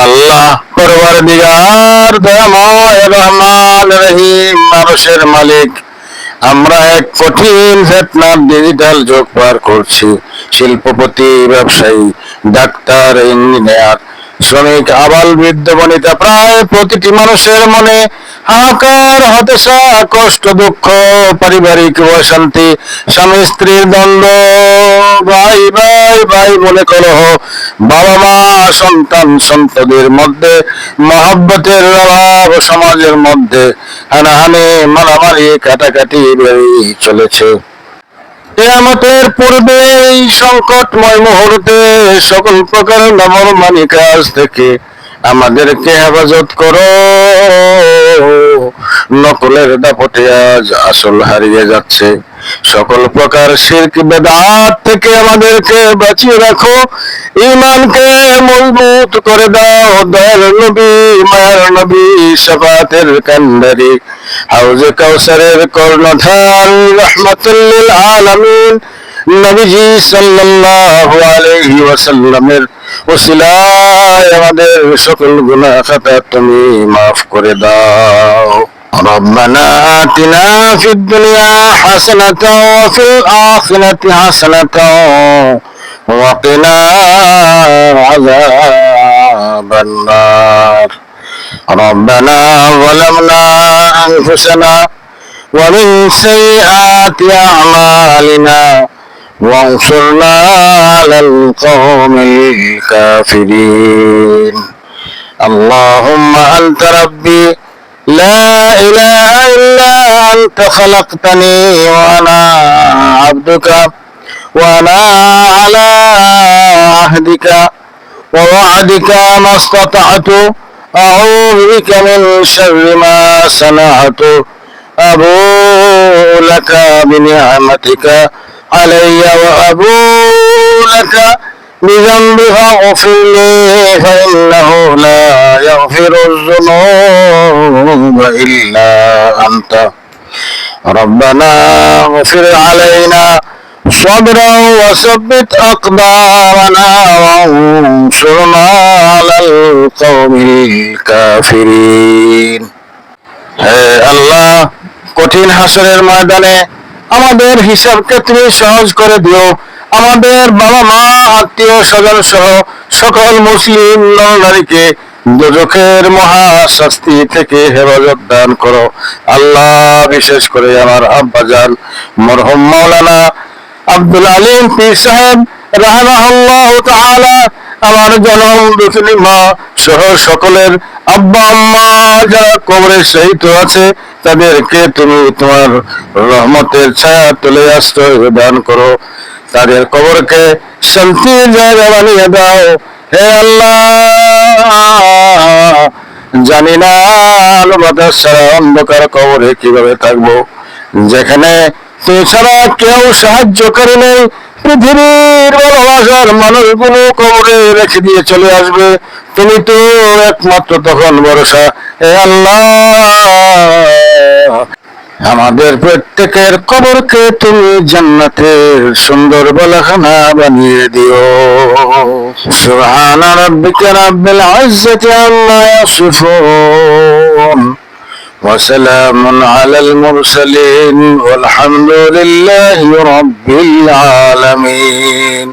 আল্লাহ পরওয়ারদিগার দয়াময় রহমান রহিম আরশের মালিক, আমরা এক কঠিন ফিতনার ডিজিটাল যুগ পার করছি। শিল্পপতি, ব্যবসায়ী, ডাক্তার, ইঞ্জিনিয়ার, শ্রমিক, আবাল বৃদ্ধ বনিতা, প্রায় প্রতিটি মানুষের মনে হাহাকার, হতাশা, কষ্ট, দুঃখ, পারিবারিক অশান্তি, স্বামী স্ত্রীর দ্বন্দ্ব, ভাই ভাই ভাই বলে কলহ, বাবা মা সন্তান সন্ততির মধ্যে মহব্বতের অভাব, সমাজের মধ্যে হানাহানি, মারামারি, কাটাকাটি বেড়েই চলেছে। কিয়ামতের পূর্বে এই সংকটময় মুহূর্তে সকল প্রকার নাফরমানি কাজ থেকে আমাদেরকে হেফাজত করো। নকলের দাপটে আজ আসল হারিয়ে যাচ্ছে। সকল প্রকার শিরক বেদাত থেকে আমাদেরকে বাঁচিয়ে রাখো। ঈমানকে মজবুত করে দাও। দয়ার নবী, মায়ার নবী, শাফাতের কান্ডারি, হাউজে কাউসারের কর্ণধার, রাহমাতুল লিল আলামিন নবীজি সাল্লাল্লাহু আলাইহি ওয়াসাল্লামের ওসিলায় আমাদের সকল গুনাহ খাতা তুমি মাফ করে দাও। ربنا آتنا في الدنيا حسنة وفي الآخرة حسنة وقنا عذاب النار. ربنا ظلمنا أنفسنا ومن سيئات أعمالنا وانصرنا على القوم الكافرين. اللهم أنت ربي لا إله إلا أنت خلقتني وأنا عبدك وأنا على عهدك ووعدك ما استطعت أعوذ بك من شر ما صنعت أبوء لك بنعمتك علي وأبوء لك بذنبي فاغفر لي فإنه لا يغفر الذنوب إلا أنت. ربنا اغفر علينا صبرا وثبت أقدامنا وانصرنا على القوم الكافرين. হে আল্লাহ, কঠিন হাসরের ময়দানে আমাদের হিসাবকে তুমি সহজ করে দিও। আমাদের বাবা মা, আত্মীয় স্বজন সহ সকল মুসলিম নরনারীকে দোজখের মহা শাস্তি থেকে হেফাজত দান করো। আল্লাহ, বিশেষ করে আমার আব্বাজান মরহুম মাওলানা আব্দুল আলিম পীর সাহেব রাহিমাহুল্লাহু তাআলা, আমার জনম দুঃখিনী মা সহ সকলের আব্বা আম্মা যারা কবরে শহীদ আছে, তাদেরকে তুমি তোমার রহমতের ছায়া তুলে আশ্রয় দান করো। তাদের কবরকে শান্তির জায়গা বানিয়ে দাও। হে আল্লাহ, জানি না আলো বাতাস ছাড়া অন্ধকার কবরে কিভাবে থাকবো, যেখানে তুমি ছাড়া কেউ সাহায্যকারী নেই। পৃথিবীর ভালোবাসার মানুষগুলো কবরে রেখে দিয়ে চলে আসবে, তুমি তো একমাত্র তখন ভরসা। হে আল্লাহ, আমাদের প্রত্যেকের কবরকে তুমি জান্নাতের সুন্দর বালাখানা বানিয়ে দিও। সুবহানা রাব্বিকা রাব্বিল ইজ্জাতি আম্মা ইয়াসিফুন ওয়া সালামুন আলাল মুরসালিন ওয়ালহামদুলিল্লাহি রাব্বিল আলামিন।